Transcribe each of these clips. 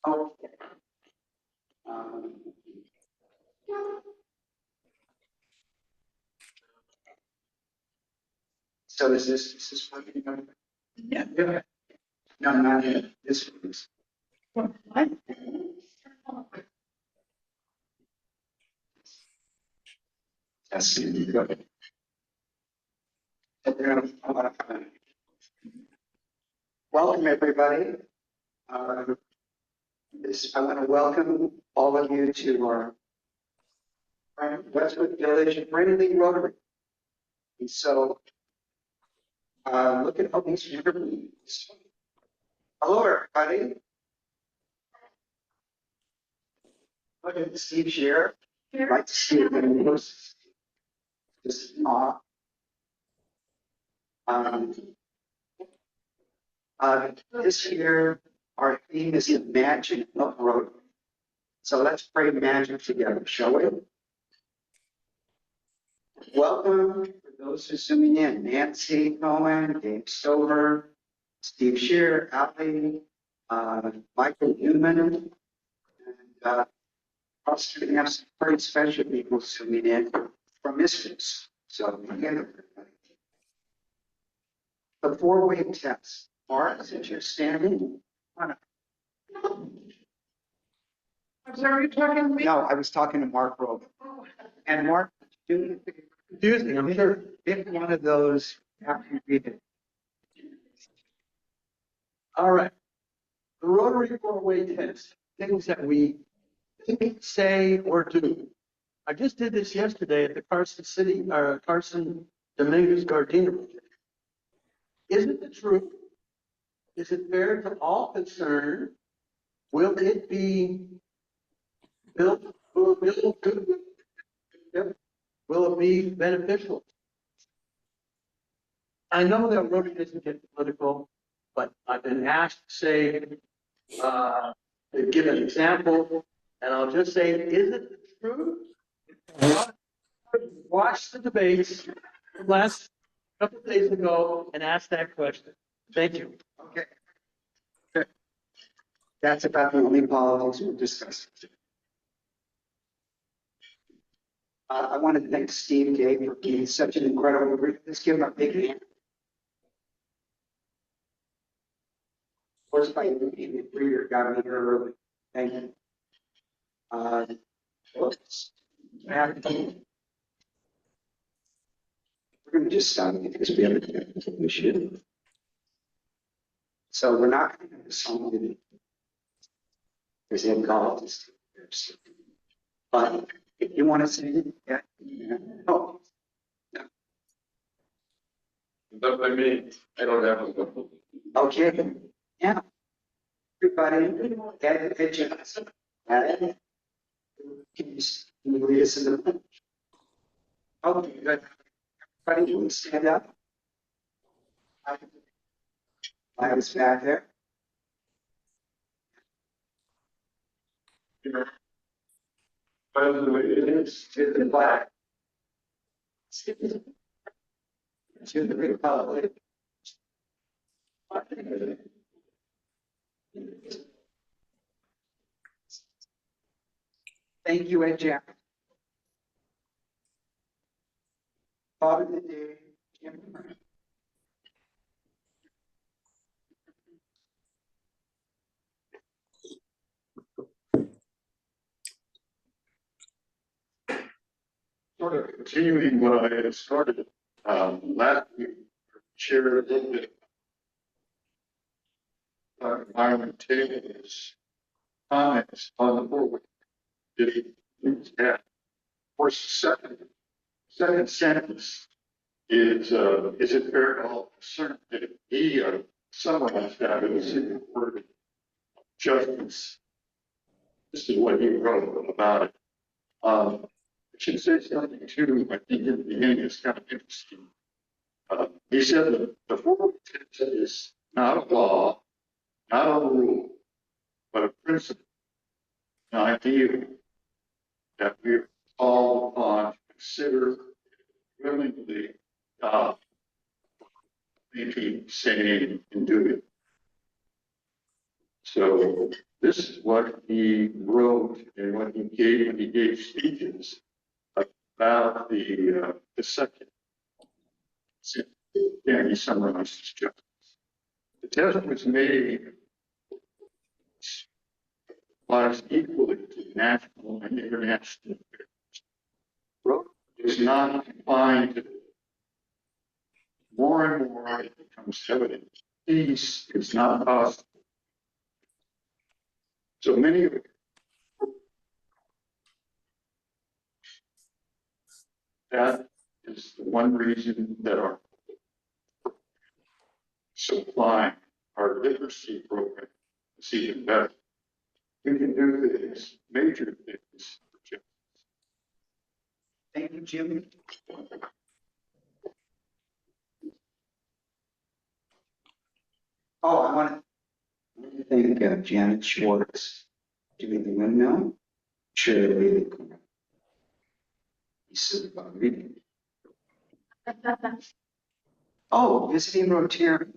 Okay. Um, so is this working? Yeah. Yeah. No, not yet. This is. What? That's good. Welcome, everybody. I want to welcome all of you to our Westwood Village Friendly Rotary. And so, look at all these interviews. Hello, everybody. Look at Steve Shear. I'd like to see you in person. This is awe. This year, our theme is Imagine of Rotary. So let's pray magic together, shall we? Welcome for those who are zooming in. Nancy Cohen, Dave Stover, Steve Shear, Ali, Michael Newman, and also we have some very special people zooming in from Mystics. So again, the four-way test. Mark, since you're standing, I'm sorry, you're talking to me? No, I was talking to Mark Rogan. And Mark, excuse me, I'm sure if one of those after you read it. All right. The rotary four-way test, things that we think, say, or do. I just did this yesterday at the Carson Dominguez Gardena. Is it the truth? Is it fair to all concerned? Will it be built? Will it be beneficial? I know that Rotary doesn't get political, but I've been asked to say, to give an example, and I'll just say, is it the truth? Watch the debates last couple of days ago and ask that question. Thank you. Okay. That's about the only politics we'll discuss. I want to thank Steve Gay for giving such an incredible brief. Let's give him a big hand. Of course, by the breeder got me here early. Thank you. Whoops. We're going to just stop because we have a technical issue. So we're not going to have the song with it. There's a call. But if you want to sing it, yeah. Oh. No. But by me, I don't have a vote. Okay. Yeah. Everybody, get the picture. Can you lead us in the pledge? Okay, good. Everybody, you stand up. I was back there. Allegiance To the flag. To the republic. Thank you, Ed Jack. Father of the day, sort of continuing what I had started last week, shared a little bit about environment tables, comments on the board. Yeah. Of course, second sentence is it fair to all concerned that he or someone has got to the word justice? This is what he wrote about it. I should say something too, I think in the beginning is kind of interesting. He said that the fourth is not a law, not a rule, but a principle, an idea that we're called upon to consider willingly thinking, saying, and doing. So This is what he wrote and what he gave when he gave speeches about the second. Yeah, he summarized his judgment. The test was made applies equally to national and international affairs. Road is not confined to more and more it becomes evident. Peace is not possible. So many of that is the one reason that our supply, our literacy program is even better. We can do these major things. Thank you, Jim. Oh, I want to thank Janet Schwartz doing the windmill. Shirley, he said about reading. Oh, visiting Rotarian.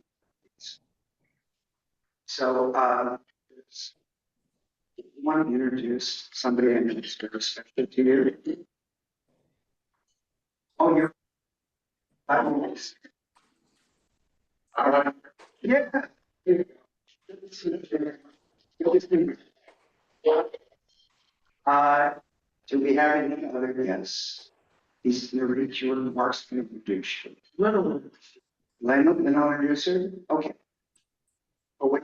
So, you want to introduce somebody in this very special to you? Oh, you're. All right. Yeah. Here we go. Do we have any other guests? He's going to read your remarks and introduce you. Lionel, then I'll introduce her? Okay. Oh, wait.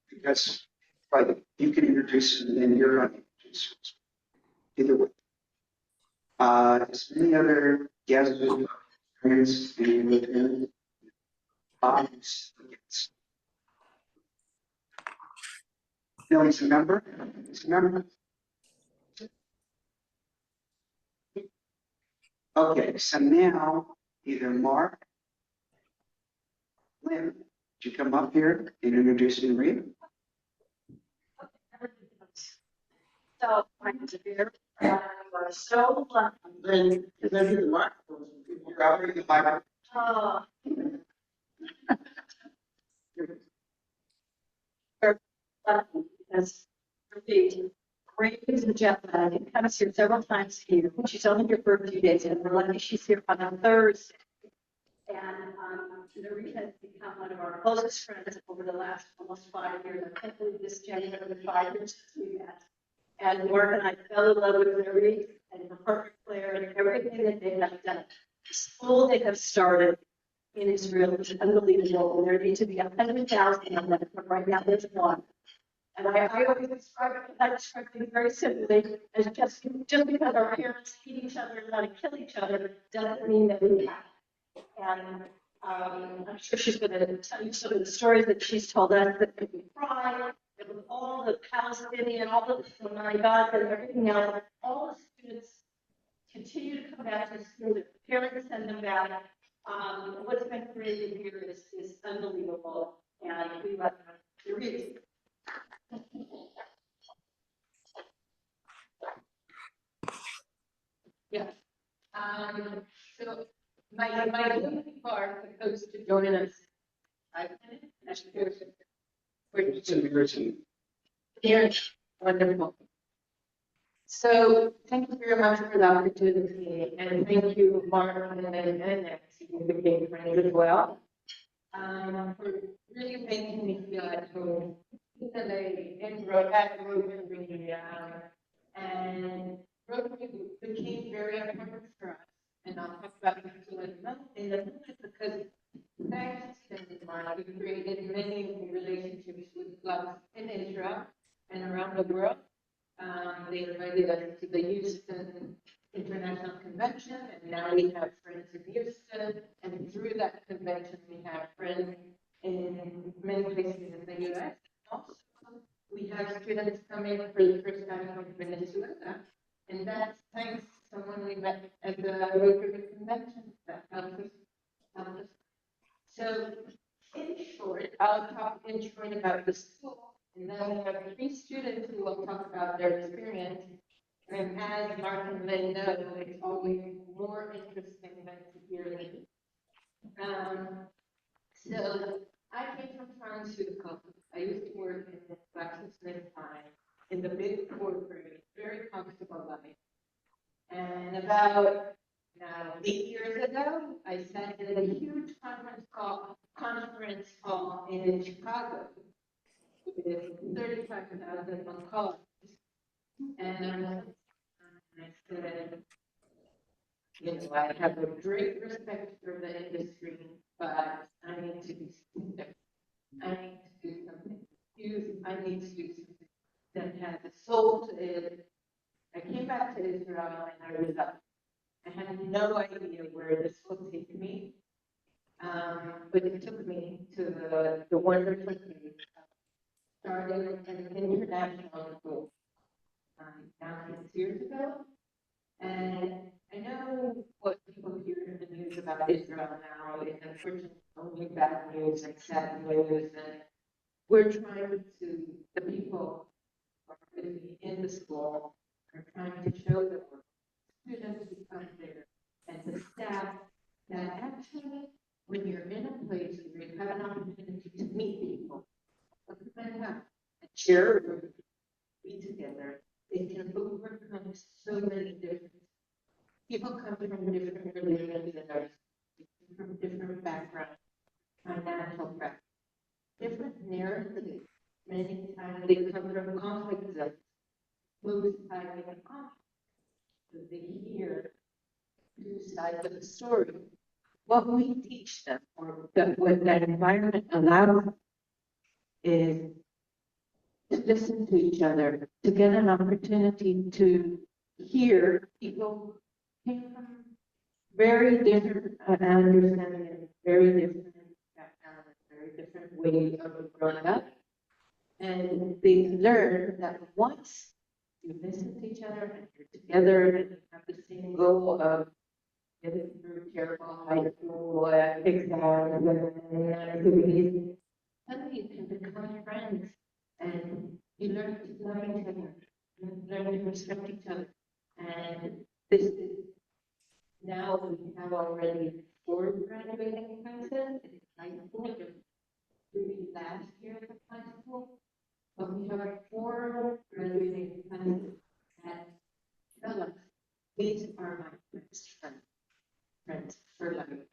Because, right, you can introduce and then you're going to introduce her. Either way. Is any other guests with experience being with him? No, he's a member. He's a member. Okay, so now either Mark, Lynn, would you come up here and introduce and read? So, my name is Beer. We're so lucky. Then the microphone. You're out here, the Bible. Oh. We're lucky because the great news of Jeff comes here several times here. She's only here for a few days, and we're lucky she's here on a Thursday. And Lori has become one of our closest friends over the last almost 5 years. I can't believe this January was 5 years since we met. And Mark and I fell in love with Lori and her perfect player and everything that they have done. The school they have started in Israel is unbelievable. And there need to be 100,000 of them, but right now there's one. And I always describe it, I describe things very simply as just because our parents hate each other and want to kill each other doesn't mean that we have. And I'm sure she's going to tell you some of the stories that she's told us that made me cry. And with all the Palestinian, all the oh my God, and everything else, all the students continue to come back to the school. The parents send them back. What's been created here is unbelievable, and we love the reason. Yeah. So my only part supposed to join us. Here, wonderful. So thank you very much for the opportunity, and thank you, Mark and the game friends as well, for really making me feel at home. And Rotary, and Rotary became very important for us. And I'll talk about it in a minute because thanks to Mark, we created many relationships with clubs in Israel and around the world. They invited us to the Houston International Convention, and now we have friends in Houston. And through that convention, we have friends in many places in the U.S. Also, we have students coming for the first time from Venezuela, and that's thanks to someone we met at the Rotary Convention that helped us. So, in short, I'll talk in short about the school, and then we have 3 students who will talk about their experience. And as Mark and Lynn know, it's always more interesting than to hear me. So I came from pharmaceutical. I used to work in GlaxoSmithKline about now 8 years ago, I sat in a huge conference hall in Chicago with 35,000 oncologists. And I said, you know, I have a great respect for the industry, but I need to do something. I need to do something. I need to do something that has a soul to it. I came back to Israel and I was up. I had no idea where this would take me, but it took me to the wonderful thing of starting an international school now 6 years ago. And I know what people hear in the news about Israel now is unfortunately only bad news and sad news. And we're trying to, the people who are going to be in the school are trying to show the students who come there and the staff that actually, when you're in a place where you have an opportunity to meet people, and share a room, be together, it can overcome so many different. People come from different religions and are from different backgrounds, financial backgrounds, different narratives. Many times they come from conflict zones, both sides of the conflict. So they hear two sides of the story. What we teach them, or what that environment allows, is to listen to each other, to get an opportunity to hear people came from very different understanding, very different backgrounds, very different ways of growing up. And they learn that once you listen to each other and you're together and you have the same goal of getting through terrible high school exams and activities, suddenly you can become friends and you learn to love each other, you learn to respect each other. And this is now we have already 4 graduating classes in high school, just 3 last year of high school, but we have 4 graduating classes that tell us these are my best friends for life.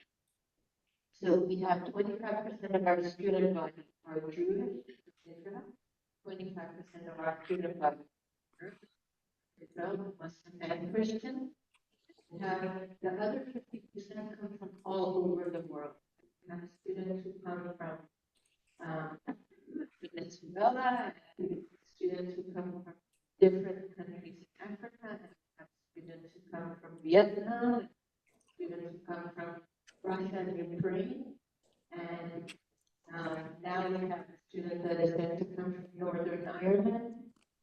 So we have 25% of our student body are Jewish, Israel, 25% of our student body are Israel, Muslim, and Christian. We have the other 50% come from all over the world. We have students who come from Venezuela, students who come from different countries in Africa, and we have students who come from Vietnam, students who come from Russia and Ukraine, and now we have students that are going to come from Northern Ireland,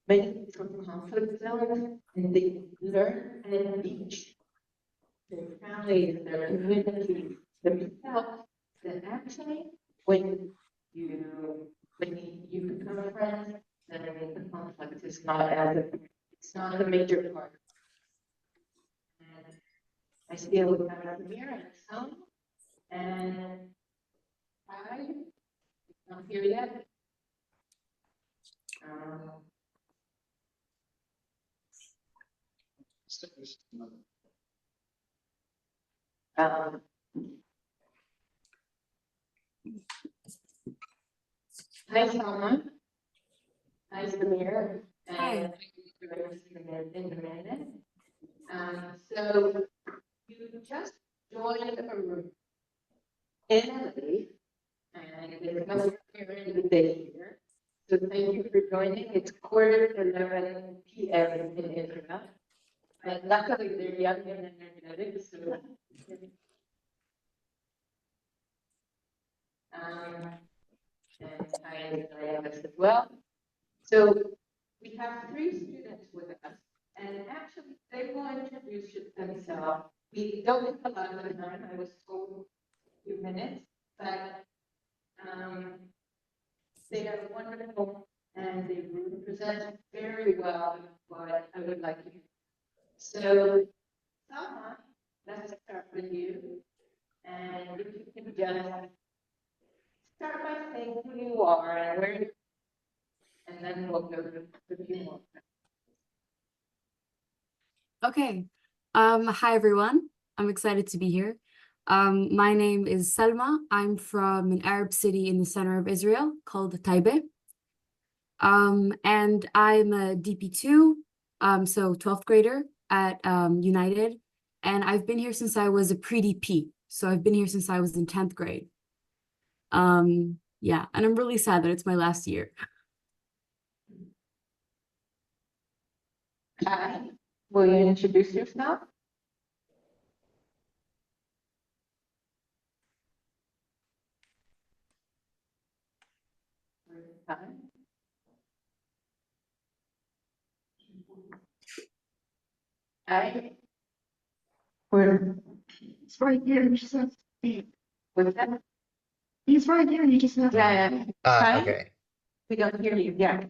many from conflict zones, and they learn and teach their families, their communities, themselves, that actually when you become friends, then the conflict is not it's not the major part. And I still with my here and some, and I'm not here yet. Hi, Salma. Hi, Samir. And independent. So you just joined a room in Italy, and there's no during the day here. So thank you for joining. It's 11:15 p.m. in Israel. But luckily they're young and energetic, so and I am as well. So we have 3 students with us, and actually they will introduce themselves. We don't have a lot of time, I was told a few minutes, but they are wonderful and they represent very well what I would like to do. So, Sama, let's start with you. And if you can just start by saying who you are and where you, and then we'll go to the few more. Okay. Hi everyone. I'm excited to be here. My name is Salma. I'm from an Arab city in the center of Israel called Taibe. And I'm a DP2, so 12th grader at United. And I've been here since I was a pre-DP. So I've been here since I was in 10th grade. Yeah, and I'm really sad that it's my last year. Hi. Will you introduce yourself? Hi. Hi. Where, It's right here. You just have to speak. what's that? He's right here. You just have to. Yeah. Hi. Okay. We don't hear you. Yeah.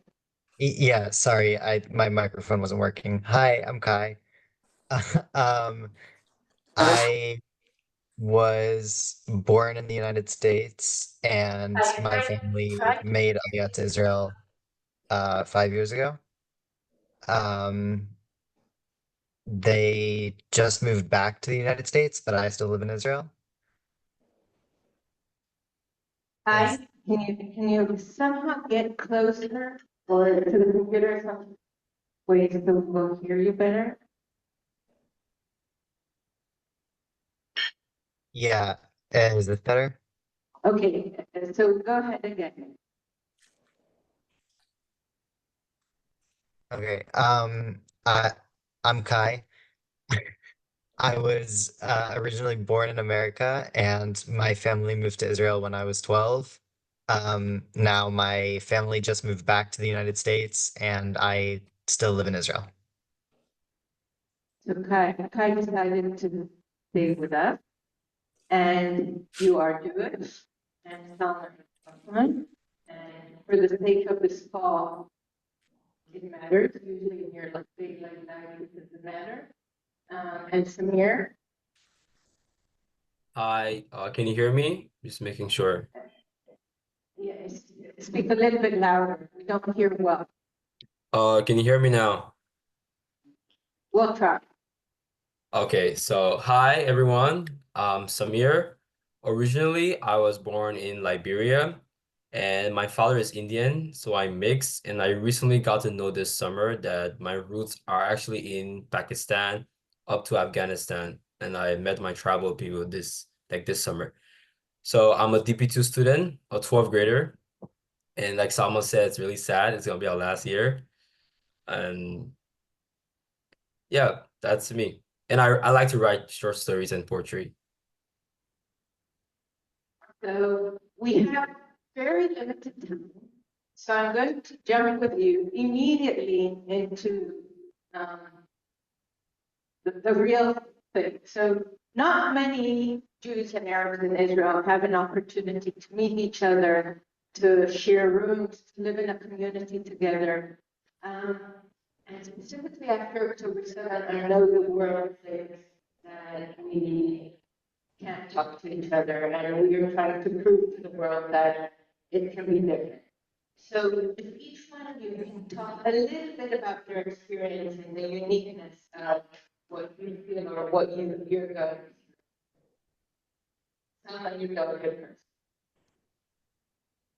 Yeah, sorry, my microphone wasn't working. Hi, I'm Kai. Um, I was born in the United States and my family Hi. made Aliyah to Israel 5 years ago. Um, they just moved back to the United States, but I still live in Israel. Is Hi. Can you somehow get closer or to the computer some way so we'll hear you better? Yeah, is this better? Okay, so go ahead again. Okay. I'm Kai. I was originally born in America, and my family moved to Israel when I was 12. Now my family just moved back to the United States, and I still live in Israel. So Kai decided to stay with us, and you are Jewish, and some are Muslim. And for the sake of this call, it matters. Usually in your state like that, it doesn't matter. And Samir, Hi, can you hear me? Just making sure. yes, speak a little bit louder. We don't hear well. Can you hear me now? We'll try. Okay, so hi everyone. I'm Samir. Originally, I was born in Liberia, and my father is Indian, so I'm mixed. And I recently got to know this summer that my roots are actually in Pakistan up to Afghanistan, and I met my tribal people this summer. So I'm a DP2 student, a 12th grader, and like Salma said, it's really sad. It's gonna be our last year. And yeah, that's me. And I like to write short stories and poetry. So we have very limited time. So I'm going to jump with you immediately into um, the real thing. So not many Jews and Arabs in Israel have an opportunity to meet each other, to share rooms, to live in a community together. Um, and specifically after October 7th, I know the world thinks that we can't talk to each other, and we are trying to prove to the world that it can be different. So if each one of you can talk a little bit about your experience and the uniqueness of what you feel or what you're going through. Sounds like you go first.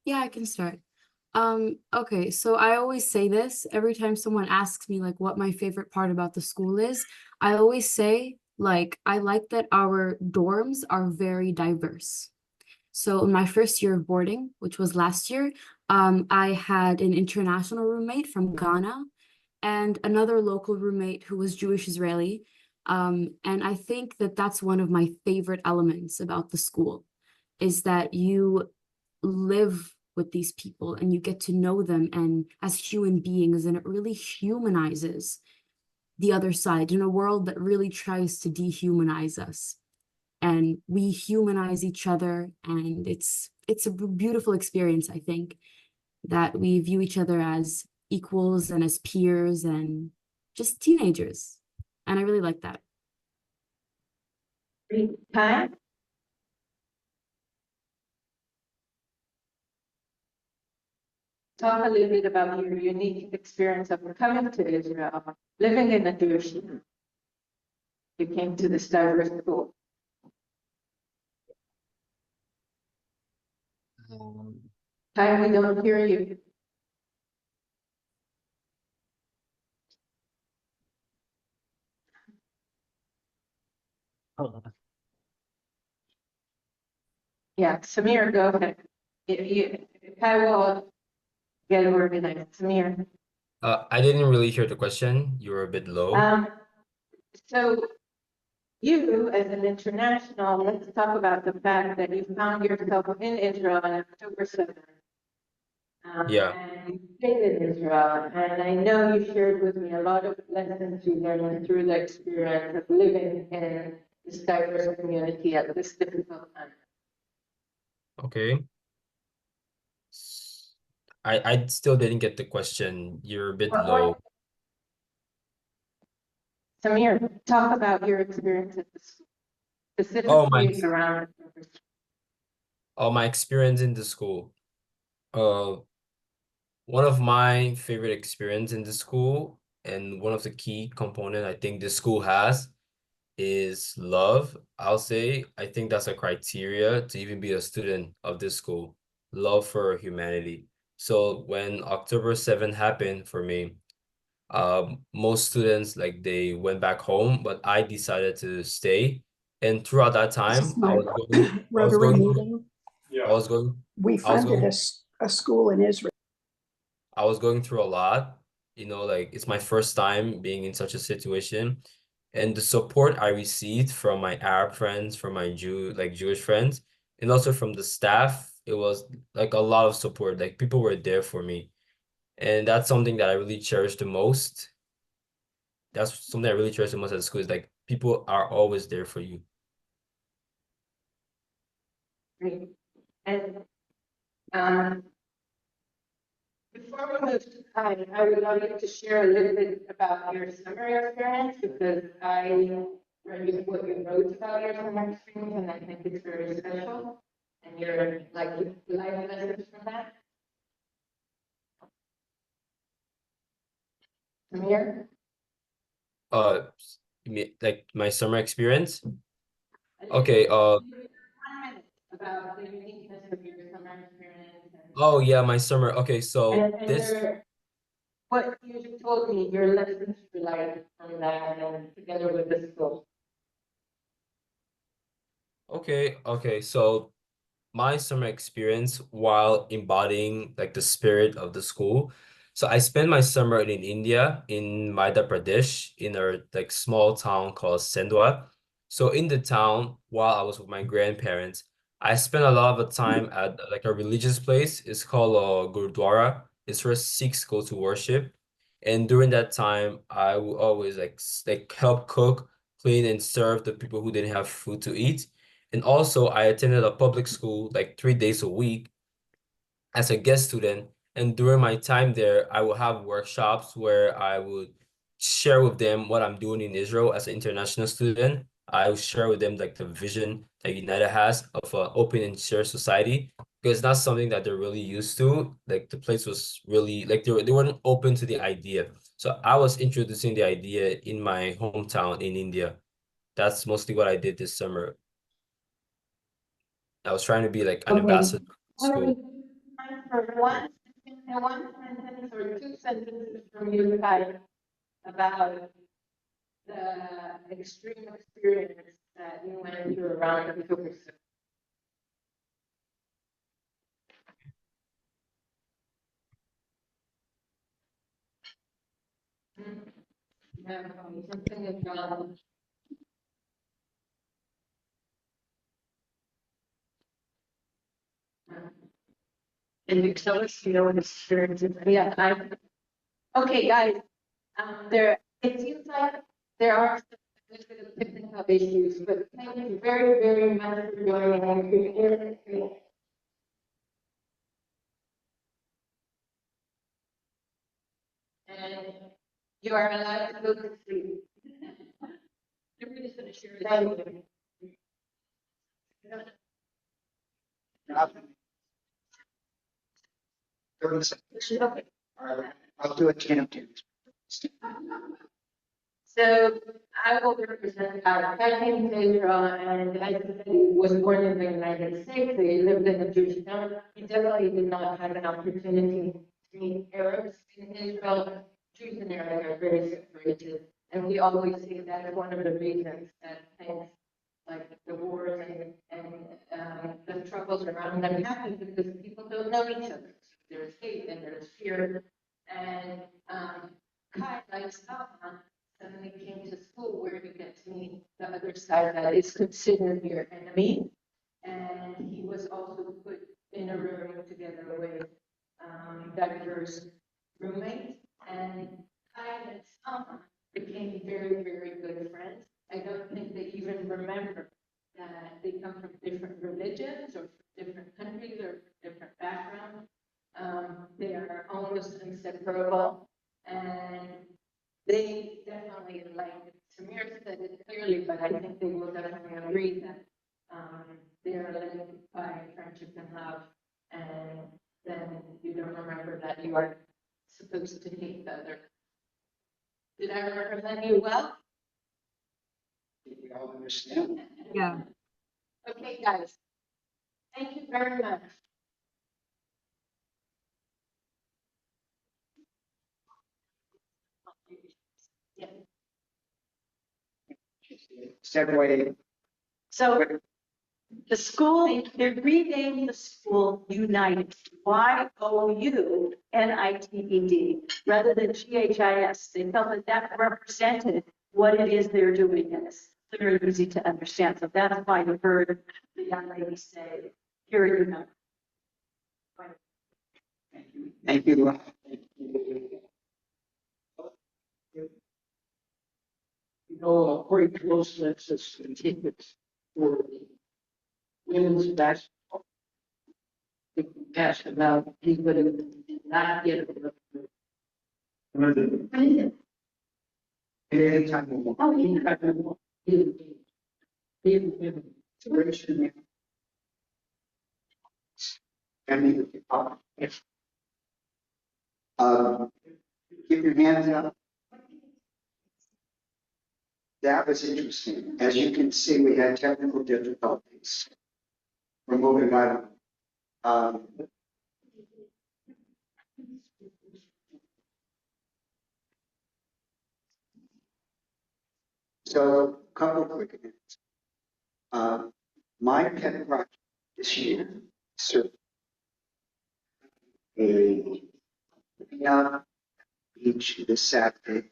Yeah, I can start. Okay, so I always say this every time someone asks me like what my favorite part about the school is. I always say like I like that our dorms are very diverse. So in my first year of boarding, which was last year, I had an international roommate from Ghana and another local roommate who was Jewish Israeli. And I think that that's one of my favorite elements about the school is that you live with these people and you get to know them and as human beings, and it really humanizes the other side in a world that really tries to dehumanize us. And we humanize each other, and it's a beautiful experience, I think, that we view each other as equals and as peers and just teenagers. And I really like that. Hi. Talk a little bit about your unique experience of coming to Israel, living in a Jewish you came to this diverse school? Ty, we don't hear you. Hold on. Yeah, Samir, go ahead. Ty will get organized. Samir. I didn't really hear the question. You were a bit low. So you, as an international, let's talk about the fact that you found yourself in Israel on October 7th. Yeah. And you stayed in Israel, and I know you shared with me a lot of lessons you learned through the experience of living in this diverse community at this difficult time. Okay. I still didn't get the question. You're a bit low. Samir, talk about your experience at the school, Oh, my specifically around. my experience in the school. Uh, one of my favorite experience in the school and one of the key component I think the school has is love. I'll say I think that's a criteria to even be a student of this school. Love for humanity. So when October 7th happened for me, most students like they went back home, but I decided to stay. And throughout that This is time, my I was Rotary going, meeting. I was going, We I was funded going, a school in Israel. I was going through a lot. You know, like it's my first time being in such a situation. And the support I received from my Arab friends, from my Jewish friends, and also from the staff, it was like a lot of support. Like people were there for me. And that's something that I really cherish the most. That's something I really cherish the most at school is like people are always there for you. Great. And before we move to Kai, I would love you to share a little bit about your summer experience because I read what you wrote about your summer experience and I think it's very special. And you're like life lessons from that. Samir? Uh, like my summer experience. Okay, 1 minute about the uniqueness of your summer experience. oh yeah, my summer. Okay, so And this what you told me, your lessons for life from that and together with the school. okay, so my summer experience while embodying like the spirit of the school. So I spent my summer in India, in Madhya Pradesh, in a like small town called Sendwa. So in the town, while I was with my grandparents, I spent a lot of the time at like a religious place. It's called a Gurdwara. It's where Sikhs go to worship. And during that time, I would always like help cook, clean, and serve the people who didn't have food to eat. And also, I attended a public school like 3 days a week as a guest student. And during my time there, I would have workshops where I would share with them what I'm doing in Israel as an international student. I would share with them like the vision that United has of an open and shared society because that's something that they're really used to. Like the place was really like they weren't open to the idea. So I was introducing the idea in my hometown in India. That's mostly what I did this summer. I was trying to be like an Okay. ambassador to the school. Time for one sentence or two sentences from you guys about the extreme experience that you went through around October 6th. Yeah, something is wrong. Can you tell us, what experience? Yeah, okay, guys, it seems like there are some little bit of technical issues, but thank you very, very much for joining. I appreciate it. And you are allowed to go to sleep. Everybody's gonna share. Thank you. 30 seconds. Okay. All right, I'll do a countdown. So I will represent I came to Israel and I was born in the United States. I lived in a Jewish town. We definitely did not have an opportunity to meet Arabs in Israel. Jews and Arabs are very separated. And we always say that is one of the reasons that things like the wars and the troubles around them happen because people don't know each other. There's hate and there's fear. And Kai, like Stefan, suddenly came to school where you get to meet the other side that is considered your enemy. And he was also put in a room together with diverse roommates. And Kai and Stefan became very, very good friends. I don't think they even remember that they come from different religions or different countries or different backgrounds. They are almost inseparable. And they definitely, like Samir said it clearly, but I think they will definitely agree that they are linked by friendship and love. And then you don't remember that you are supposed to hate the other. Did I represent you well? We all understand. Yeah. Okay, guys. Thank you very much. Yeah. Segue. So the school, they're renaming the school United, YOUNITED, rather than GHIS. They felt that that represented what it is they're doing, and it's very easy to understand. So that's why you heard the young lady say, here you go. Thank you. You know, a great close nexus continues for women's basketball. We asked about people who did not get it. Anytime we want. Oh, yeah. I mean, give your hands up. That was interesting. As you can see, we had technical difficulties. We're moving right on. So, a couple of quick things. My pet project this year, sir, a cleanup beach this Saturday.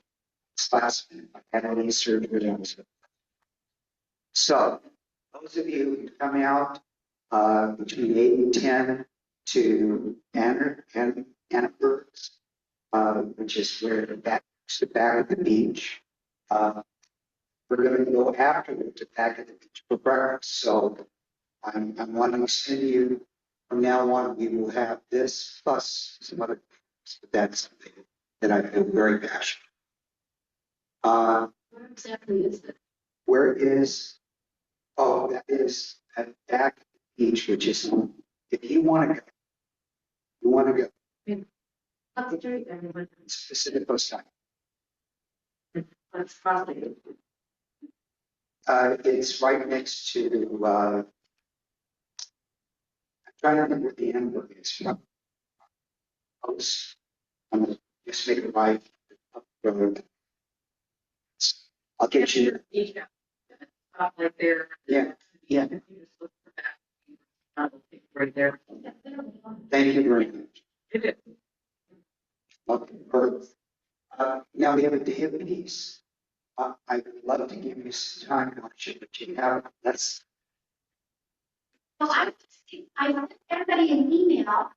Last minute, I had any surgery on it. So, those of you who come out between 8 and 10 to Annenberg, which is where the back of the beach. We're going to go afterward to back at the beach for breakfast. So I'm wanting to send you from now on. We will have this plus some other things, but that's something that I feel very passionate. Where exactly is it? Where is? Oh, that is at back at the beach, which is if you want to go, you want to go. Up the street, everyone. It's Pacific Coast Time. That's probably. It's right next to, I'm trying to remember what the Annenberg is. I'm going to just make it right. I'll get you. Right there. Yeah, yeah. You just look for that. Right there. Thank you very much. Okay, perfect. Now we have a activities. I would love to give you some time, but you have, that's, So I sent everybody an email.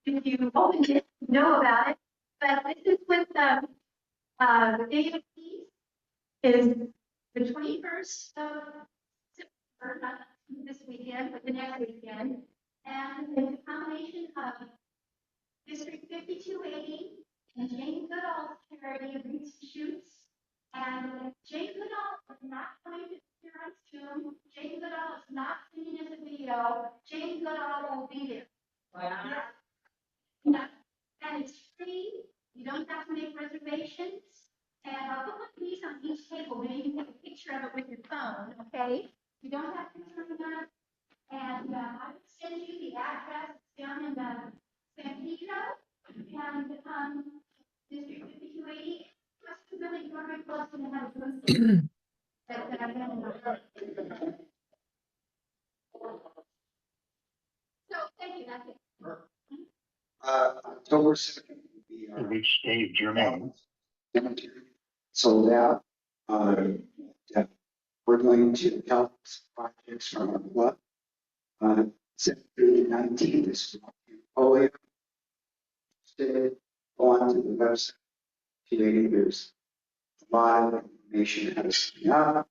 If you opened it, you know about it. But this is with the date of peace is the 21st of September, not this weekend, but the next weekend. And it's a combination of District 5280 and Jane Goodall's charity Roots and Shoots. And Jane Goodall is not coming to appear on Zoom. Jane Goodall is not singing in the video. Jane Goodall will be there. Wow. And it's free. You don't have to make reservations. And I'll put my piece on each table, maybe you can take a picture of it with your phone, okay? You don't have to turn it on. And I will send you the address down in San Pedro and District 5280. It's really very close to have a booth. So thank you, that's it. October 2nd will be our Which stage you're in? cemetery sold out. Yeah, we're going to help projects from our club. September 19th is polio. Go on to the website. There's a lot of information how to sign up.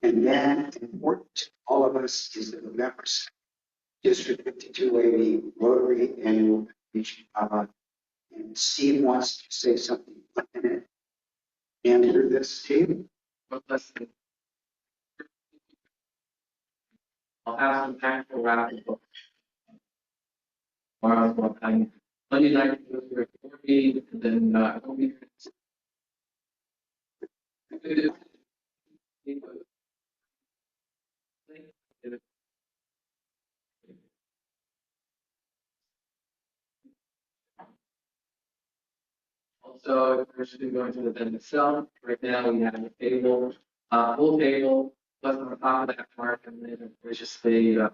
And then important to all of us is the members. District 5280 Rotary Annual Convention. And Steve wants to say something in it. Enter this, Steve. But listen, I'll have some time for wrapping up. Tomorrow's what time? Monday night, we'll do a movie, and then, I'll be. Also, if we're interested in going to the event itself, right now we have a table, full table, plus on top of that mark, and then there's just a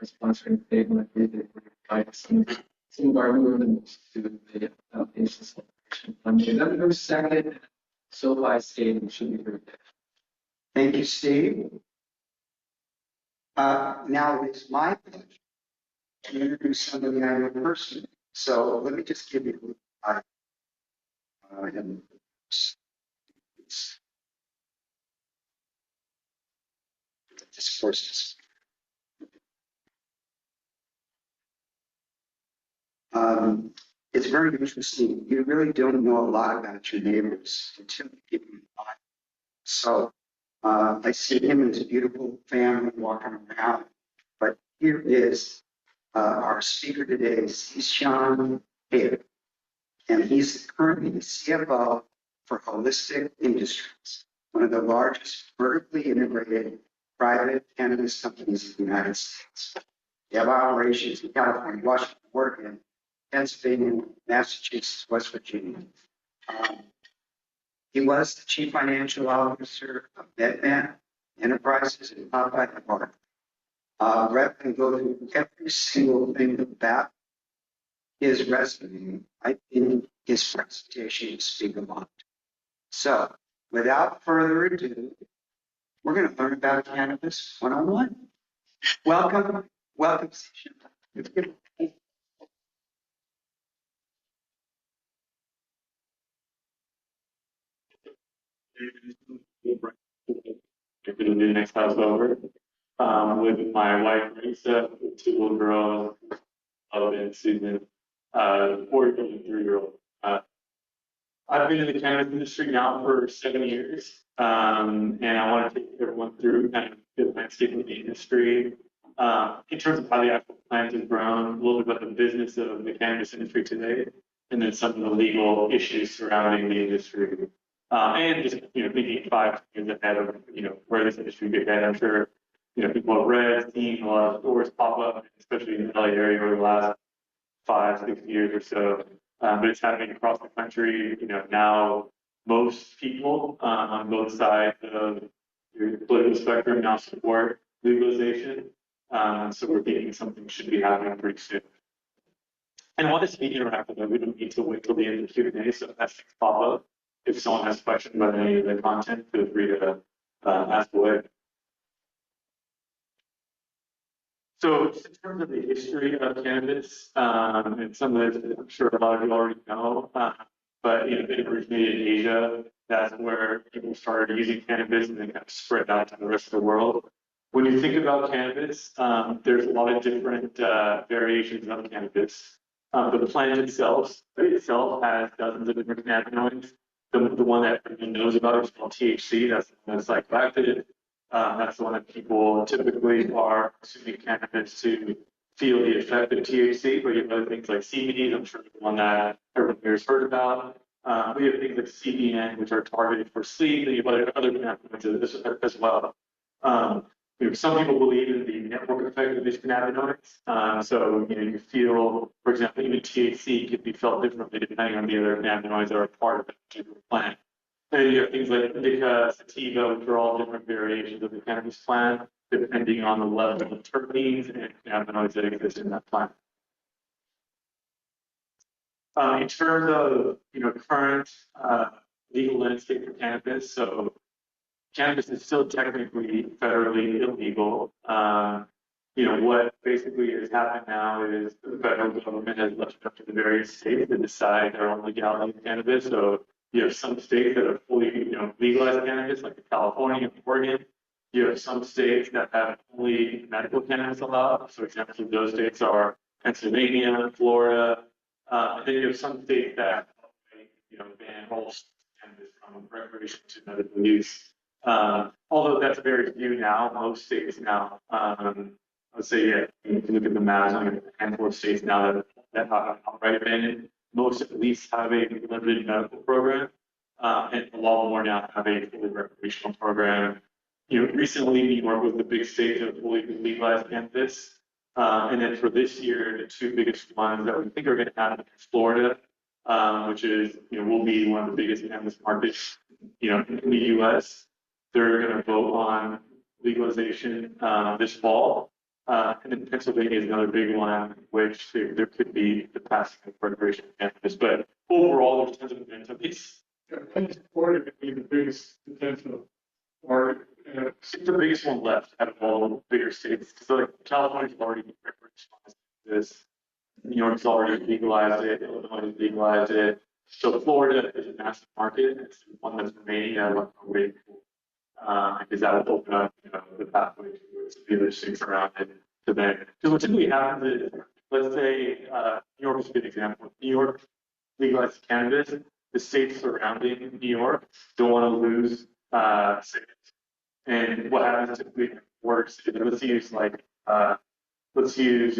sponsoring table. I think that we're inviting some of our movements to the outpatient celebration. November 2nd, SoFi Stadium should be very good. Thank you, Steve. Now it's my pleasure to introduce somebody I know personally. So let me just give you this first. It's very interesting. You really don't know a lot about your neighbors until you give them a lot. So I see him and his beautiful family walking around. But here is our speaker today, Zeeshan Hyder. And he's currently the CFO for Holistic Industries, one of the largest vertically integrated private cannabis companies in the United States. They have operations in California, Washington, Oregon, Pennsylvania, Massachusetts, West Virginia. He was the chief financial officer of MedMen Enterprises and Barkley. Rather than go through every single thing about his resume, I think his presentation will speak a lot. So, without further ado, we're going to learn about cannabis 101. Welcome, Zeeshan. Going to do the next house over with my wife Lisa, with two little girls, Ella and Susan, 4-year-old and 3-year-old. I've been in the cannabis industry now for 7 years, and I want to take everyone through kind of the landscape of the industry in terms of how the actual plant is grown, a little bit about the business of the cannabis industry today, and then some of the legal issues surrounding the industry. And just, thinking 5 years ahead of, where this industry could head. I'm sure, people have read, seen a lot of stores pop up, especially in the LA area over the last 5-6 years or so. But it's happening across the country. Now most people on both sides of the political spectrum now support legalization. So we're thinking something should be happening pretty soon. And I want this to be interactive. We don't need to wait till the end of the Q&A. So as things pop up, if someone has questions about any of the content, feel free to ask away. So just in terms of the history of cannabis, and some of this I'm sure a lot of you already know, but it originated in Asia. That's where people started using cannabis and then kind of spread out to the rest of the world. When you think about cannabis, there's a lot of different variations of cannabis. The plant itself has dozens of different cannabinoids. The one that everyone knows about is called THC. That's the one that's psychoactive. That's the one that people typically are consuming cannabis to feel the effect of THC, but you have other things like CBD. I'm sure the one that everyone here has heard about. We have things like CBN, which are targeted for sleep, and you have other cannabinoids as well. Some people believe in the network effect of these cannabinoids. So, you feel, for example, even THC can be felt differently depending on the other cannabinoids that are part of a particular plant. And then you have things like indica, sativa, which are all different variations of the cannabis plant, depending on the level of terpenes and cannabinoids that exist in that plant. In terms of, current legal landscape for cannabis, so cannabis is still technically federally illegal. What basically has happened now is the federal government has left it up to the various states to decide their own legality of cannabis. So you have some states that have fully, legalized cannabis, like California and Oregon. You have some states that have only medical cannabis allowed. So examples of those states are Pennsylvania, Florida. And then you have some states that, ban all cannabis from recreation to medical use. Although that's very few now, most states now, I would say, yeah, if you look at the maps, only a handful of states now that have outright banned. Most at least have a limited medical program, and a lot more now have a fully recreational program. Recently, New York was the big state to fully legalize cannabis. And then for this year, the two biggest ones that we think are going to happen is Florida, which is, will be one of the biggest cannabis markets, in the U.S. They're going to vote on legalization this fall. And then Pennsylvania is another big one, which there could be the passing of recreational cannabis. But overall, there's tons of momentum. It's Florida could be the biggest potential market. It's the biggest one left out of all the bigger states. So like California's already recreationalized this. New York's already legalized it. Illinois has legalized it. So Florida is a massive market. It's one that's remaining. I'm waiting for. Because that will open up, the pathway to the other states around it to then. Because what typically happens is, let's say, New York is a good example. New York legalized cannabis. The states surrounding New York don't want to lose states. And what happens typically works is, let's use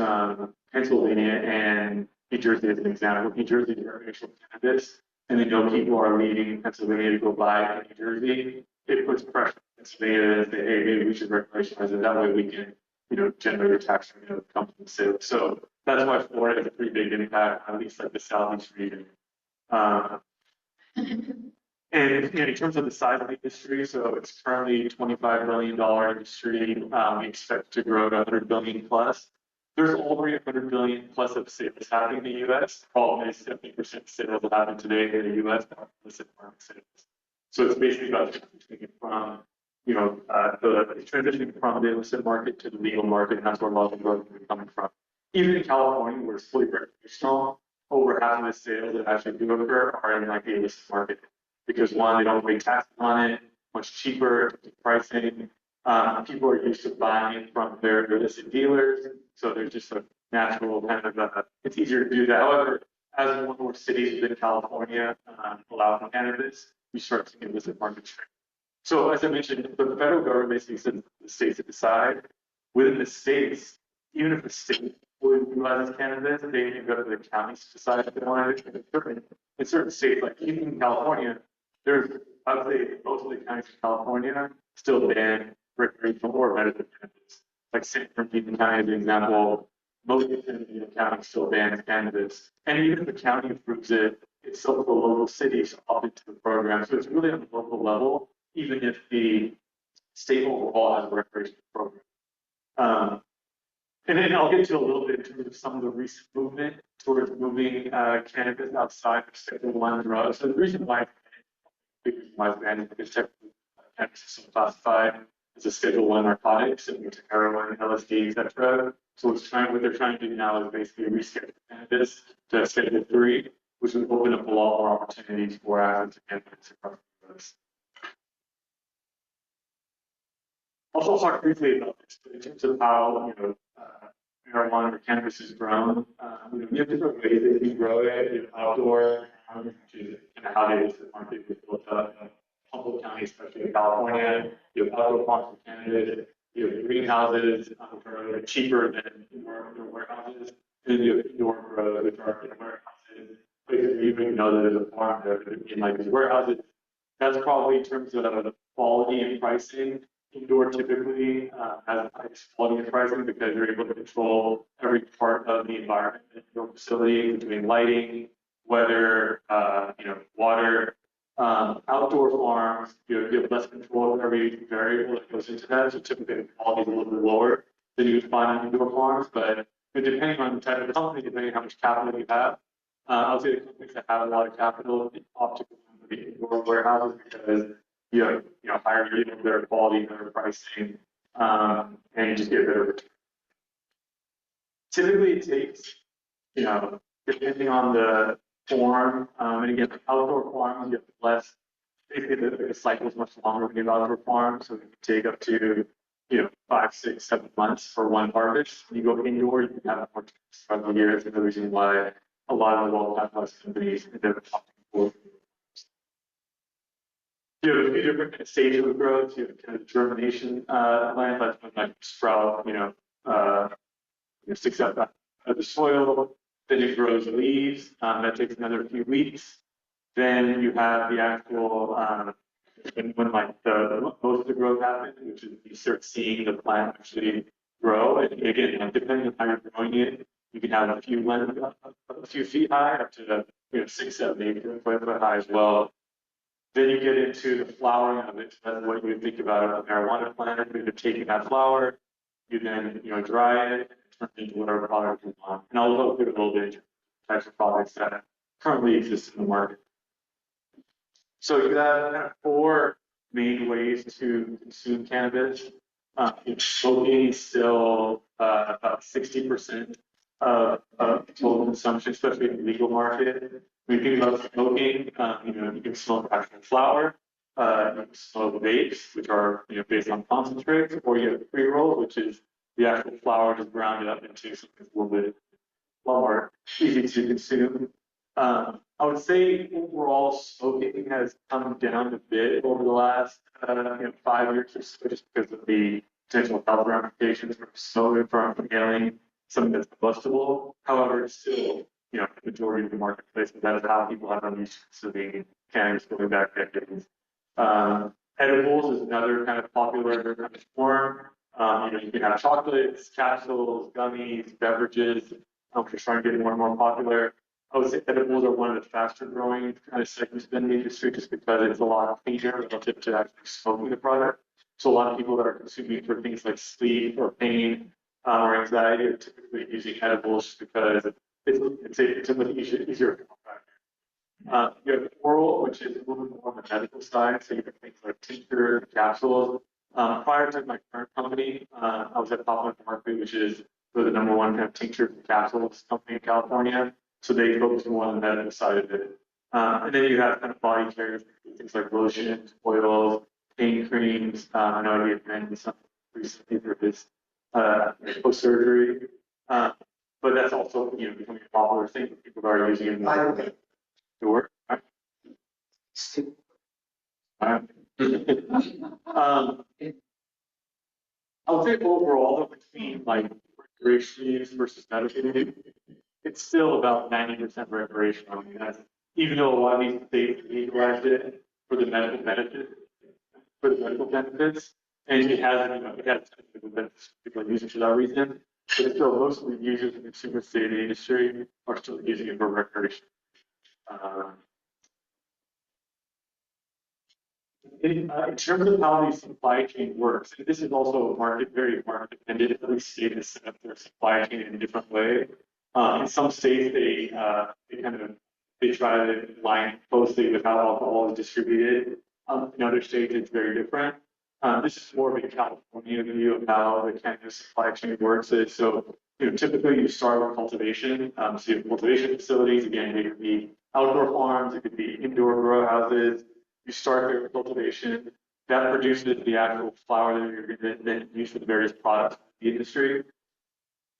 Pennsylvania and New Jersey as an example. New Jersey is recreational cannabis, and they know people are leaving Pennsylvania to go buy in New Jersey. It puts pressure on Pennsylvania to say, hey, maybe we should recreationalize it. That way we can, generate a tax revenue that comes from the state. So that's why Florida has a pretty big impact, at least like the southeast region. And in terms of the size of the industry, so it's currently a $25 billion industry. We expect to grow to 100 billion plus. There's already 100 billion plus of sales happening in the U.S. Probably 70% of sales that happen today in the U.S. are illicit market sales. So it's basically about transitioning from, transitioning from the illicit market to the legal market, and that's where a lot of the growth is coming from. Even in California, where it's fully recreational, over half of the sales that actually do occur are in like the illicit market. Because one, they don't pay taxes on it, much cheaper pricing. People are used to buying from their illicit dealers, so there's just a natural kind of it's easier to do that. However, as more and more cities within California allow for cannabis, we start seeing illicit market trade. So as I mentioned, the federal government basically sends the states to decide. Within the states, even if the state would utilize cannabis, they can go to the counties to decide if they want it. In certain states, like even in California, there's, I would say, most of the counties in California still ban recreational or medical cannabis. Like San Bernardino County, as an example, most of the counties still ban cannabis. And even if the county approves it, it's still the local cities opt into the program. So it's really on the local level, even if the state overall has a recreational program. And then I'll get to a little bit in terms of some of the recent movement towards moving cannabis outside of Schedule I drugs. So the reason why it's banned is technically cannabis is still classified as a Schedule I narcotic, similar to heroin, LSD, etc. So what they're trying to do now is basically reschedule cannabis to Schedule III, which would open up a lot more opportunities for access to cannabis across the U.S. Also talk briefly about this, but in terms of how marijuana or cannabis is grown. You have different ways that you can grow it. You have outdoor, which is kind of how the illicit market was built up in Humboldt County, especially in California. You have outdoor farms for cannabis. You have greenhouses, which are a little cheaper than indoor warehouses. And then you have indoor grows, which are in warehouses, places where you don't even know that there's a farm there, in like these warehouses. That's probably in terms of quality and pricing. Indoor typically has the highest quality and pricing because you're able to control every part of the environment in your facility, between lighting, weather, water. Outdoor farms, you have less control of every variable that goes into that, so typically the quality is a little bit lower than you would find on indoor farms, but depending on the type of company, depending on how much capital you have, I would say the companies that have a lot of capital opt to go to the indoor warehouses because you have higher yield, better quality, better pricing, and you just get better return. Typically, it takes, depending on the form, and again, the outdoor farms, you have less. Basically, the cycle is much longer when you have outdoor farms, so it can take up to 5, 6, 7 months for one harvest. When you go indoor, you can have more throughout the year. That's another reason why a lot of the well-capitalized companies end up opting for. You have a few different stages of growth. You have kind of germination line, that's when like sprout, sticks out of the soil. Then it grows leaves. That takes another few weeks. Then you have the actual when like most of the growth happens, which is you start seeing the plant actually grow. And again, depending on how you're growing it, you can have a few feet high, up to 6, 7, 8 foot high as well. Then you get into the flowering of it. That's what you would think about a marijuana plant. You're taking that flower, you then dry it, turn it into whatever product you want. And I'll go through a little bit types of products that currently exist in the market. So you have kind of 4 main ways to consume cannabis. Smoking is still about 60% of total consumption, especially in the legal market. When you think about smoking, you can smoke actual flower, you can smoke vapes, which are based on concentrates, or you have pre-roll, which is the actual flower just ground up into something that's a little bit more easy to consume. I would say overall smoking has come down a bit over the last 5 years or so, just because of the potential health ramifications from smoking, from inhaling something that's combustible. However, it's still the majority of the marketplace, but that is how people have been used to consuming cannabis going back decades. Edibles is another kind of popular kind of form. You can have chocolates, capsules, gummies, beverages, which are starting to get more and more popular. I would say edibles are one of the faster growing kind of segments in the industry just because it's a lot cleaner relative to actually smoking the product. So a lot of people that are consuming for things like sleep or pain or anxiety are typically using edibles because it's a much easier form factor. You have oral, which is a little bit more on the medical side. So you have things like tincture, capsules. Prior to my current company, I was at Barkley, which is the #1 kind of tincture and capsules company in California. So they focus more on the medical side of it. And then you have kind of body care, things like lotions, oils, pain creams. I know he had mentioned something recently for his post-surgery. But that's also becoming a popular thing. People are using it more to work. Right? I would say overall, between like recreational use versus medical use, it's still about 90% recreational. Even though a lot of these states legalized it for the medical benefits, and it has technical benefits people are using for that reason, but still mostly users and consumers in the industry are still using it for recreation. In terms of how the supply chain works, and this is also very market dependent. Every state has set up their supply chain in a different way. In some states, they try to align closely with how alcohol is distributed. In other states, it's very different. This is more of a California view of how the cannabis supply chain works. So, typically you start with cultivation. So you have cultivation facilities. Again, they could be outdoor farms, it could be indoor grow houses. You start there with cultivation. That produces the actual flower that you're going to then use for the various products in the industry.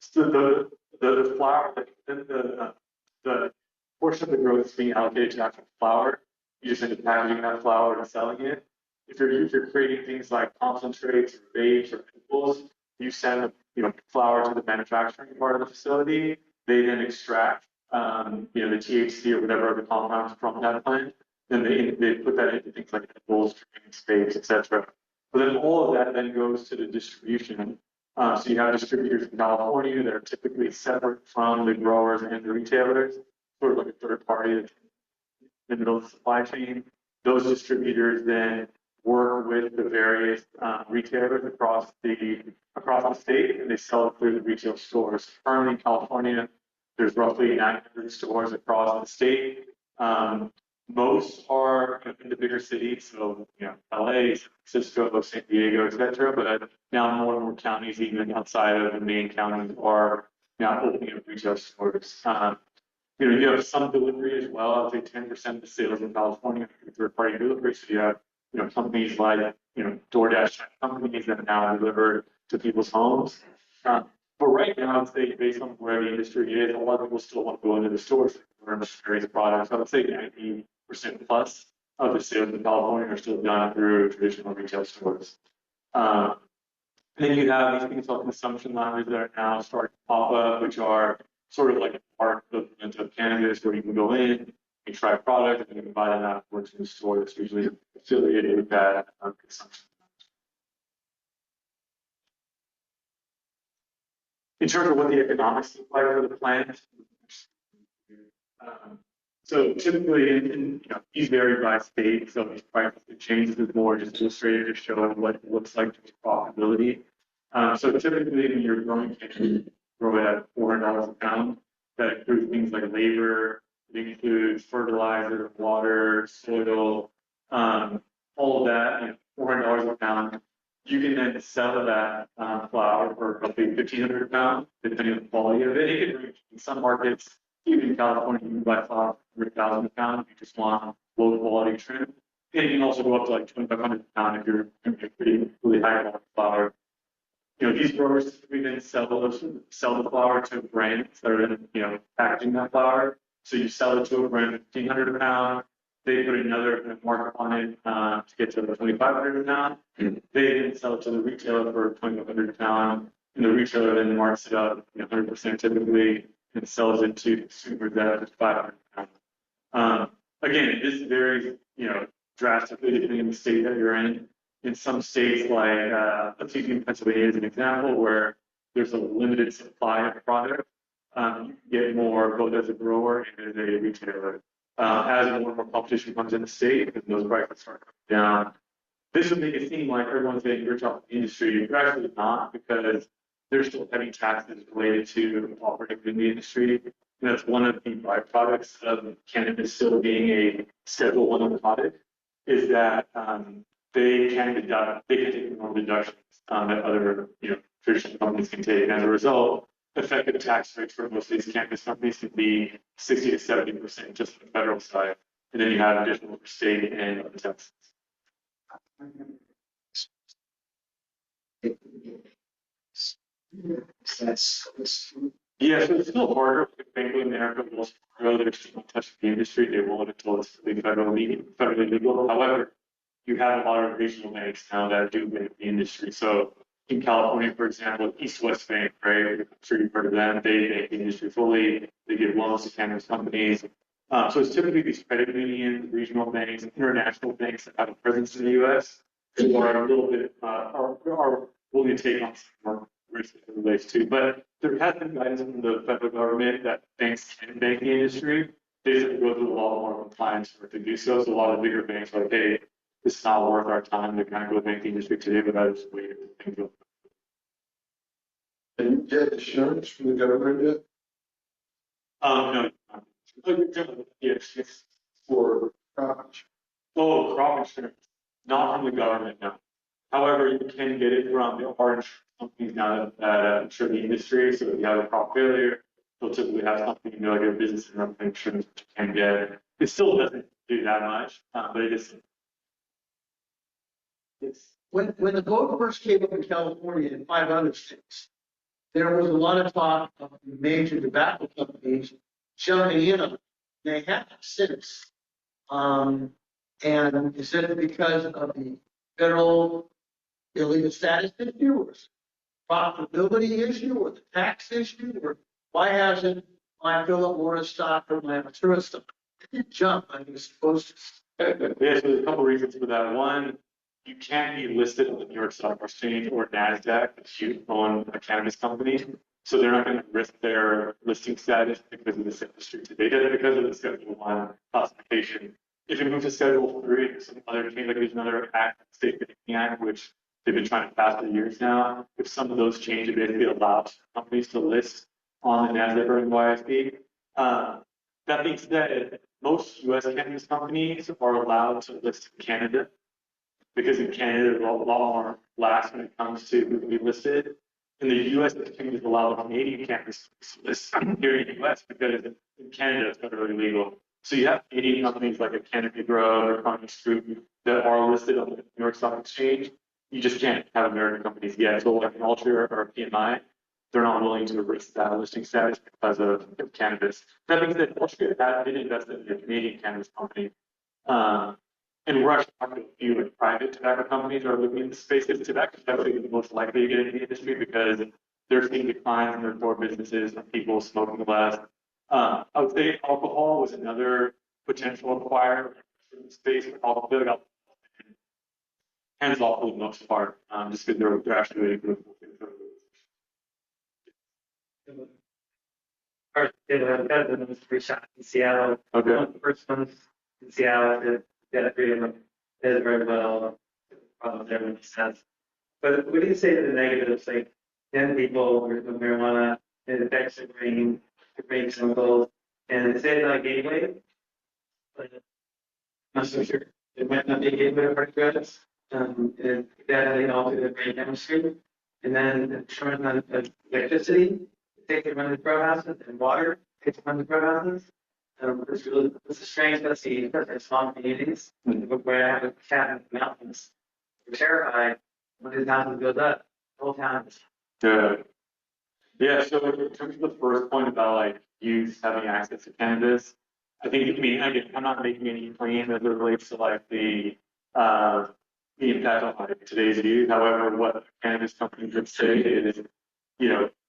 So the flower, the portion of the growth that's being allocated to actual flower, you just end up packaging that flower and selling it. If you're creating things like concentrates or vapes or pimples, you send flower to the manufacturing part of the facility. They then extract the THC or whatever other compounds from that plant. Then they put that into things like edibles, drinking space, etc. But then all of that then goes to the distribution. So you have distributors in California that are typically separate from the growers and the retailers, sort of like a third party in the middle of the supply chain. Those distributors then work with the various retailers across the state, and they sell it through the retail stores. Currently in California, there's roughly 900 stores across the state. Most are in the bigger cities, so LA, San Francisco, San Diego, etc. But now more and more counties, even outside of the main counties, are now opening up retail stores. You have some delivery as well. I'd say 10% of the sales in California are third-party delivery. So you have companies like DoorDash companies that now deliver to people's homes. But right now, I'd say based on where the industry is, a lot of people still want to go into the stores to learn various products. I would say 90% plus of the sales in California are still done through traditional retail stores. Then you have these things called consumption lounges that are now starting to pop up, which are sort of like a part equivalent of cannabis, where you can go in, you try a product, and you can buy them afterwards in the store. That's usually affiliated with that consumption. In terms of what the economics look like for the plant, so typically, these vary by state, so these prices can change. This is more just illustrated to show what it looks like to profitability. So typically, when you're growing cannabis, grow it at $400 a pound. That includes things like labor, it includes fertilizer, water, soil, all of that, $400 a pound. You can then sell that flower for roughly $1,500 a pound, depending on the quality of it. It can reach, in some markets, even in California, you can buy flower for $1,000 a pound if you just want low quality trim. And you can also go up to like $2,500 a pound if you're pretty really high quality flower. These growers typically then sell the flower to brands that are packaging that flower. So you sell it to a brand at $1,500 a pound. They put another markup on it to get to $2,500 a pound. They then sell it to the retailer for $2,500 a pound, and the retailer then marks it up 100% typically and sells it to consumers at $500 a pound. Again, this varies drastically depending on the state that you're in. In some states, like let's use Pennsylvania as an example, where there's a limited supply of product, you get more both as a grower and as a retailer. As more and more competition comes in the state, and those prices start coming down, this would make it seem like everyone's getting rich off the industry. They're actually not, because there's still heavy taxes related to operating in the industry. And that's one of the byproducts of cannabis still being a Schedule 1 product, is that they can take more deductions that other traditional companies can take. And as a result, effective tax rates for most of these cannabis companies can be 60 to 70% just for the federal side, and then you have additional for state and other taxes. Yeah, so it's still harder. Bank of America will grow their touch the industry. They won't until it's federally legal. However, you have a lot of regional banks now that do bank the industry. So in California, for example, East West Bank, right? I'm sure you've heard of them. They bank the industry fully. They give loans to cannabis companies. So it's typically these credit unions, regional banks, international banks that have a presence in the U.S. who are a little bit are willing to take on some more risk as it relates to. But there has been guidance from the federal government that banks can bank the industry. They just have to go through a lot more compliance for it to do so. So a lot of bigger banks are like, hey, it's not worth our time to kind of go bank the industry today, but I just wait and go. Can you get insurance from the government yet? No. Yes, For crop insurance? Oh, crop insurance, not from the government, no. However, you can get it from the hard insurance companies now that insure the industry. So if you have a crop failure, they'll typically have something, like a business interruption insurance, which you can get. It still doesn't do that much, but it is. Yes. When the vote first came up in California and 5 other states, there was a lot of talk of major tobacco companies jumping in on it. They have since. And is it because of the federal illegal status issue, or profitability issue, or the tax issue, or why hasn't I fill up more stock or my tourist jump, I'm supposed to. Yeah, so there's a couple reasons for that. One, you can't be listed on the New York Stock Exchange or NASDAQ if you own a cannabis company. So they're not going to risk their listing status because of this industry. They did it because of the Schedule 1 classification. If it moves to Schedule 3, some other change, like there's another act, State Banking Act, which they've been trying to pass for years now. If some of those change, it basically allows companies to list on the NASDAQ or NYSE. That being said, most US cannabis companies are allowed to list in Canada because in Canada, there's a lot more lax when it comes to who can be listed. In the US, the companies allow the Canadian cannabis to list here in the US because in Canada, it's federally legal. So you have Canadian companies like a Canopy Grow or Cannabis Group that are listed on the New York Stock Exchange. You just can't have American companies yet. So like an Ultra or a PMI, they're not willing to risk that listing status because of cannabis. That being said, Ultra did invest in a Canadian cannabis company. And we're actually talking to a few like private tobacco companies that are looking in the space. Because tobacco is actually the most likely to get into the industry because they're seeing declines in their core businesses and people smoking less. I would say alcohol was another potential acquirer in the space. Alcohol, hands off for the most part, just because they're actually really good. Our president was three shots in Seattle. Okay. One of the first ones in Seattle that three of them did very well. Everyone says. But what do you say to the negatives? Like 10 people with marijuana, it affects the brain chemicals, and they say it's not a gateway. But I'm not so sure. It might not be a gateway for drugs. It definitely alter the brain chemistry. And then it turns on electricity. Take it run the grow houses and water, take it run the grow houses. It's a strange to see, because in small communities, where I have a cat in the mountains, we're terrified when his house goes up, the whole town is. Yeah, so in terms of the first point about like youth having access to cannabis, I think, I mean, again, I'm not making any claim as it relates to like the impact on like today's youth. However, what cannabis companies would say is,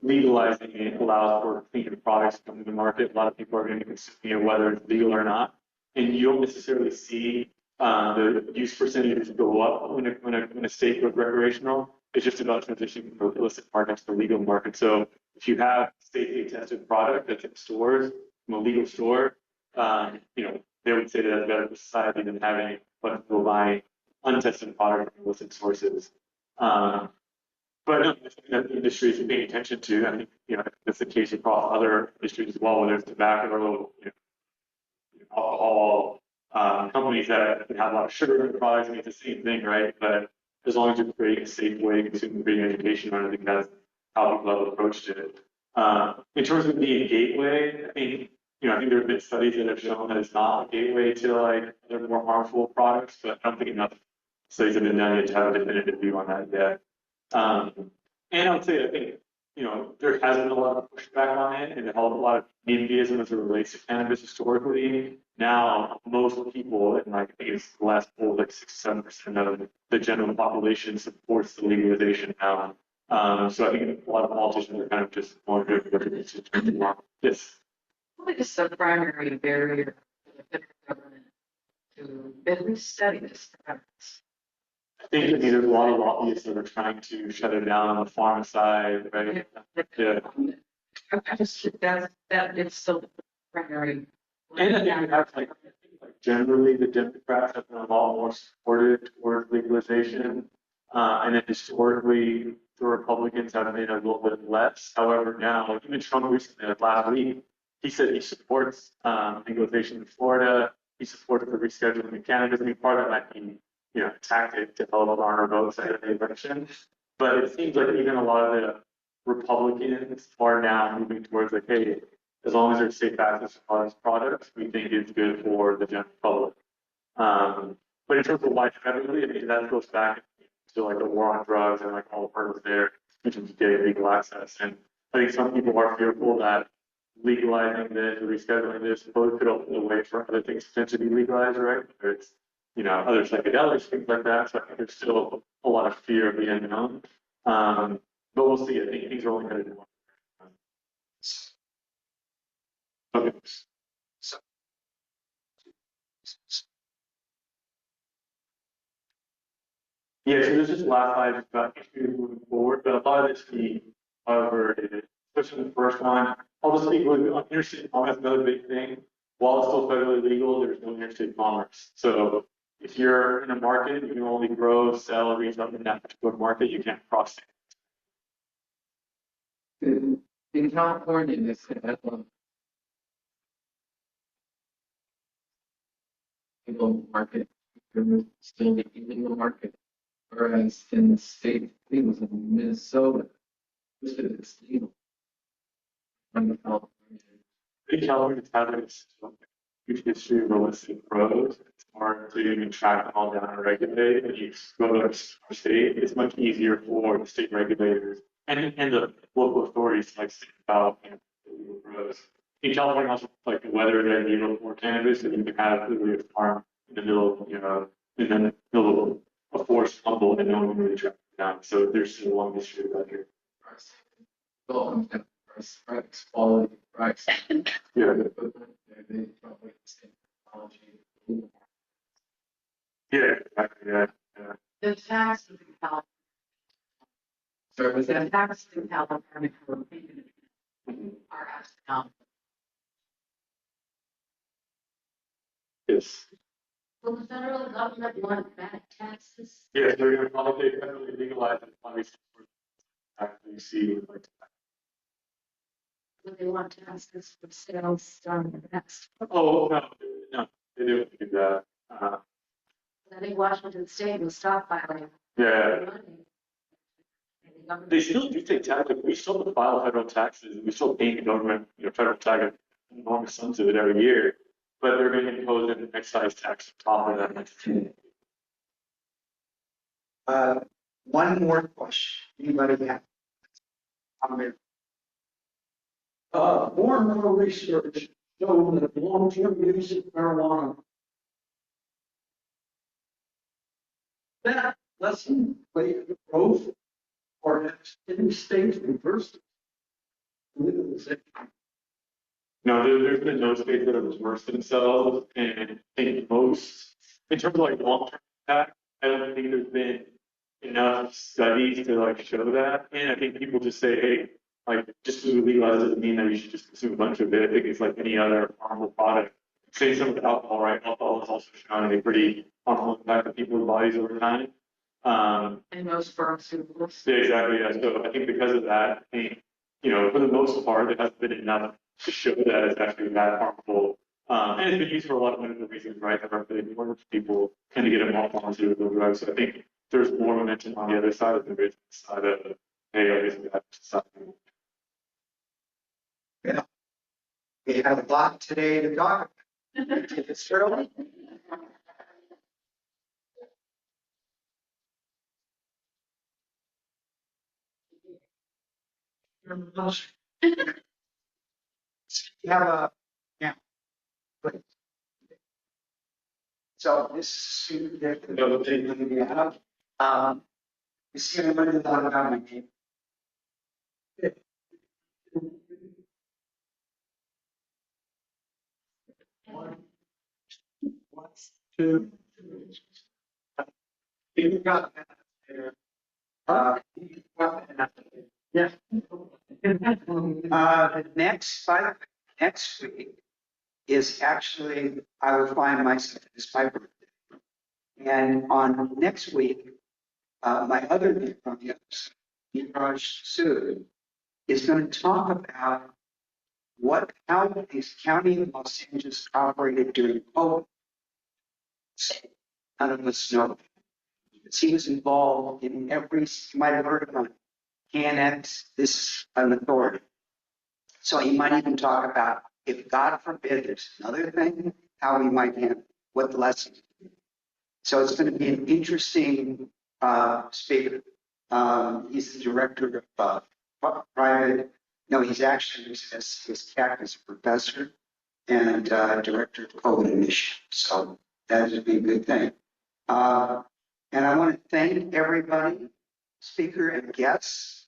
legalizing it allows for cleaner products to come to the market. A lot of people are going to consume it, whether it's legal or not. And you don't necessarily see the use percentages go up when a state goes recreational. It's just about transitioning from illicit markets to legal markets. So if you have state tested product that's in stores from a legal store, they would say that that's better for society than having a bunch of people buying untested product from illicit sources. But no, it's something that the industry is paying attention to. I think, that's the case across other industries as well, whether it's tobacco, alcohol, companies that have a lot of sugar in their products. I mean, it's the same thing, right? But as long as you're creating a safe way to consume, creating education, I think that's how people have approached it. In terms of being a gateway, I think there have been studies that have shown that it's not a gateway to like other more harmful products, but I don't think enough studies have been done yet to have a definitive view on that yet. And I would say, I think, there has been a lot of pushback on it and a lot of NIMBYism as it relates to cannabis historically. Now, most people, and I think it's the last poll, like 6-7% of the general population supports the legalization now. So I think a lot of politicians are kind of just more good with Yes. What is the primary barrier for the federal government to at least study this practice? I think there's a lot of lobbyists that are trying to shut it down on the farm side, right? Yeah. I just think that it's still the primary. And I think that's like generally the Democrats have been a lot more supportive towards legalization. And then historically, the Republicans have been a little bit less. However, now, like even Trump recently, like last week, he said he supports legalization in Florida. He supports the rescheduling of cannabis. I mean, part of that might be, a tactic to help garner votes ahead of the election. But it seems like even a lot of the Republicans are now moving towards like, hey, as long as there's safe access to these products, we think it's good for the general public. But in terms of why federally, I mean, that goes back to like the war on drugs and like all the purpose there in terms of getting legal access. And I think some people are fearful that legalizing this or rescheduling this both could open the way for other things to potentially be legalized, right? Whether it's, other psychedelics, things like that. So I think there's still a lot of fear of the unknown. But we'll see. I think things are only going to do Okay. So. Yeah, so this is the last slide about issues moving forward, but a lot of this key, however, is, especially the first one, I'll just speak with interstate commerce, another big thing. While it's still federally legal, there's no interstate commerce. So if you're in a market, you can only grow, sell, retail in that particular market, you can't cross it. In California, they said that illegal market, there's still the illegal market. Whereas in the state, I think it was in Minnesota, it's legal. Under California. In California, it's having a huge history of illicit grows. It's hard to even track them all down and regulate. If you go to a state, it's much easier for the state regulators and the local authorities to like think about illegal grows. In California, also like the weather is ideal for cannabis, and you can have literally a farm in the middle, in the middle of a forest humble, and no one can really track it down. So there's still a long history of that here. Well, price, quality, price. Yeah. They probably the same technology. Yeah, exactly. Yeah. The taxes in California, Sorry, was the that? taxes in California for people are astronomical. Yes. Will the federal government want back taxes? Yes, they're going to probably federally legalize it. Obviously, actually see like. Will they want taxes for sales done in the next? Oh no, they don't do that. I think Washington State will stockpiling. Yeah, money. they still do take tax. Like, we still have to file federal taxes. We still pay the government, federal tax, enormous sums of it every year. But they're going to impose an excise tax on top of that. One more question. Anybody have? More and more research showing that long-term use of marijuana that lessen rate of growth or has any state reversed legalization. No, there's been no states that have reversed themselves, and I think most, in terms of like long-term impact, I don't think there's been enough studies to like show that. And I think people just say, hey, like just because we legalize doesn't mean that we should just consume a bunch of it. I think it's like any other harmful product. Say some with alcohol, right? Alcohol is also shown a pretty harmful impact on people's bodies over time. And most pharmaceuticals. Yeah, exactly. Yeah. So I think because of that, I think, for the most part, there hasn't been enough to show that it's actually that harmful. And it's been used for a lot of medical reasons, right? That are really more people tend to get involved in pharmaceutical drugs. So I think there's more momentum on the other side of the bridge side of, hey, obviously that's something. Yeah. We have a lot today to talk about. It's early. You have a, yeah. Good. So this is the you see everybody that I'm coming. One, two. You got that there. You got that there. Yeah. Next week is actually, I will find myself, it's my birthday. And on next week, my other neighbor on the other side, Neeraj Sood, is going to talk about how the county of Los Angeles operated during COVID. None of us know. He was involved in every, you might have heard of him, CanX, this is an authority. So he might even talk about, if God forbid there's another thing, how we might handle, what the lessons. So it's going to be an interesting speaker. He's the director of private, no, he's actually, his CAC is a professor and director of COVID initiative. So that would be a good thing. And I want to thank everybody, speaker and guests.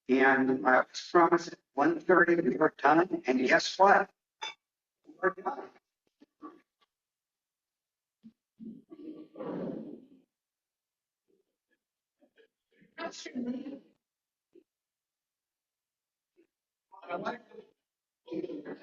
And I was promised at 1:30 we were done. And guess what? work out. I like